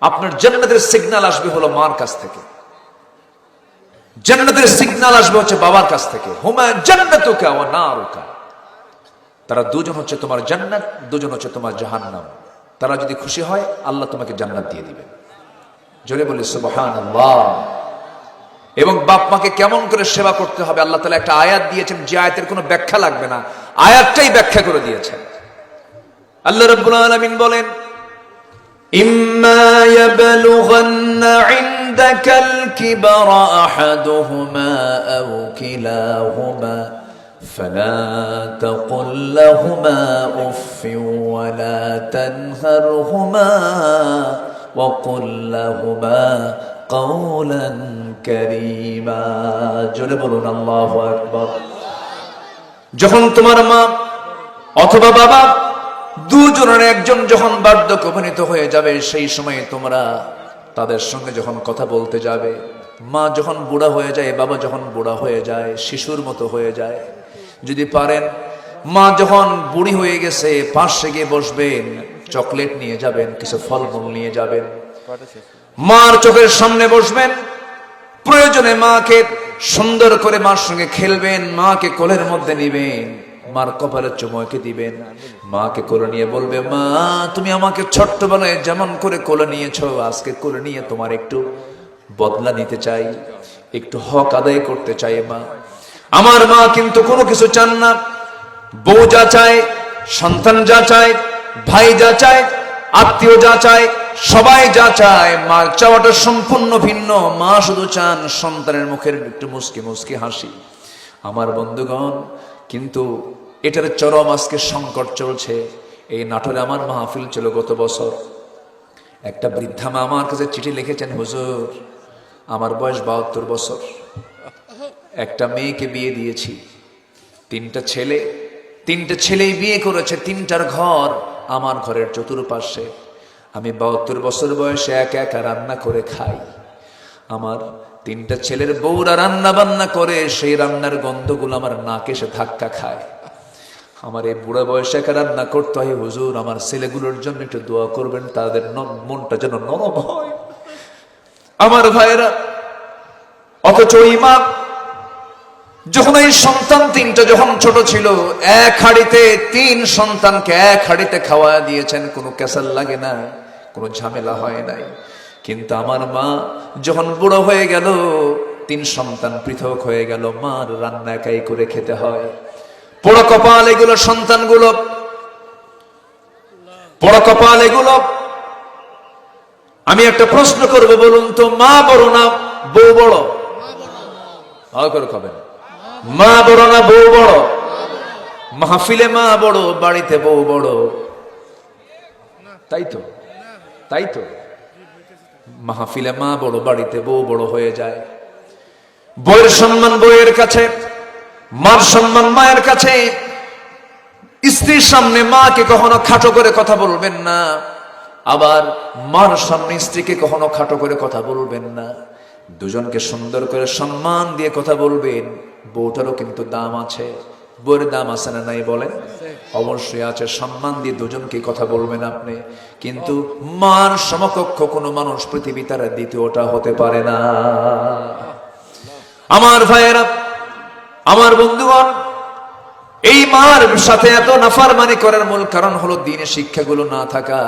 আপনার জান্নাতের সিগন্যাল আসবে হলো মার কাছ থেকে, জান্নাতের সিগন্যাল আসবে হচ্ছে বাবার কাছ থেকে। হুমা জান্নাতুকা ওয়া নারুকা, তারা দুজন হচ্ছে তোমার জান্নাত, দুজন হচ্ছে তোমার জাহান্নাম। তারা যদি খুশি হয় আল্লাহ তোমাকে জান্নাত দিয়ে দিবেন। জোরে বলি সুবহানাল্লাহ। এবং বাপ মাকে কেমন করে সেবা করতে হবে আল্লাহ তাআলা একটা আয়াত দিয়েছেন, যে আয়াতের কোনো ব্যাখ্যা লাগবে না, আয়াতটাই ব্যাখ্যা করে দিয়েছেন। আল্লাহ রাব্বুল আলামিন বলেন, ইম্মা ইয়াবলুগান্না ইনদাকাল কিবরা আহাদুহুমা আও কিলাহুমা ফালা তাকুল লাহুমা উফফিন ওয়া লা তানহারহুমা ওয়া কুল লাহুমা কাওলান কারীমা। জোরে বলুন আল্লাহু আকবার। যখন তোমার মা অথবা বাবা দুজনের একজন যখন বার্ধক্যে উপনীত হয়ে যাবে, সেই সময় তোমরা তাদের সঙ্গে যখন কথা বলতে যাবে, মা যখন বুড়া হয়ে যায়, বাবা যখন বুড়া হয়ে যায়, শিশুর মতো হয়ে যায়, যদি পারেন মা যখন বুড়ি হয়ে গেছে পাশে গিয়ে বসবেন, চকলেট নিয়ে যাবেন, কিছু ফলমূল নিয়ে যাবেন, মার চোখের সামনে বসবেন, প্রয়োজনে মাকে সুন্দর করে মার সঙ্গে খেলবেন, মাকে কোলের মধ্যে নিবেন, মার কপালে চুমুকে দিবেন, মাকে কোলে নিয়ে বলবে, মা তুমি আমাকে ছোট্টবেলায় যেমন করে কোলে নিয়েছো, আজকে কোলে নিয়ে তোমার একটু বদলা নিতে চাই, একটু হক আদায় করতে চাই। মা আমার মা কিন্তু কোনো কিছু চান না, বউ যা চায়, সন্তান যা চায়, ভাই যা চায়, আত্মীয় যা চায়, সবাই যা চায়, মার চাওয়াটা সম্পূর্ণ ভিন্ন। মা শুধু চান সন্তানের মুখের একটু মুস্কি মুস্কি হাসি। আমার বন্ধুগণ, কিন্তু এটার চরম আজকে সংকট চলছে। এই নাটোরে আমার মাহফিল ছিল গত বছর। একটা বৃদ্ধা মা আমার কাছে চিঠি লিখেছেন, হুজুর আমার বয়স 72 বছর, একটা মেয়েকে বিয়ে দিয়েছি, তিনটা ছেলেই বিয়ে করেছে, তিনটার ঘর আমার ঘরের চতুর্পাশে। আমি 72 বছর বয়সে একা একা রান্না করে খাই। আমার তিনটা ছেলের বউরা রান্না বান্না করে, সেই রান্নার গন্ধগুলো আমার নাকে এসে ধাক্কা খায়। আমার এই বুড়া বয়সে একা রান্না করতে হয়। হুজুর আমার ছেলেগুলোর জন্য একটু দোয়া করবেন, তাদের মনটা যেন নরম হয়। আমার ভাইয়েরা, অথচ ওই মা যখন এই সন্তান তিনটা যখন ছোট ছিল, এক হাঁড়িতে 3 সন্তানকে এক হাঁড়িতে খাওয়া দিয়েছেন, কোনো ক্যাসাল লাগে না, কোনো ঝামেলা হয় নাই। কিন্তু আমার মা যখন বুড়ো হয়ে গেল, 3 সন্তান পৃথক হয়ে গেল, মার রান্না একাই করে খেতে হয়। পোড়া কপাল এগুলো, সন্তানগুলো পোড়া কপাল এগুলো। আমি একটা প্রশ্ন করব, বলুন তো, মা বড় না বউ বড়? ভালো করে খাবেন। মা বড় না বউ বড়? মাহফিলে মা বড়, বাড়িতে বউ বড়। তাই তো মাহফিলে মা বড়, বাড়িতে বউ বড় হয়ে যায়। বউয়ের সম্মান বউয়ের কাছে, মার সম্মান মায়ের কাছে। স্ত্রীর সামনে মাকে কখনো খাটো করে কথা বলবেন না, আবার মার সামনে স্ত্রীকে কখনো খাটো করে কথা বলবেন না। দুজনকে সুন্দর করে সম্মান দিয়ে কথা বলবেন। বউটারও কিন্তু দাম আছে, বউয়ের দাম আছে না নাই বলেন? অবশ্যই আছে। সম্মান দিয়ে দুজনকে কথা বলবেন আপনি। কিন্তু মার সমকক্ষ কোনো মানুষ পৃথিবী তার দ্বিতীয়টা হতে পারে না। আমার ভাইয়েরা, আমার বন্ধুগণ, এই মার সাথে এত নাফরমানি করার মূল কারণ হলো দ্বীনের শিক্ষাগুলো না থাকা।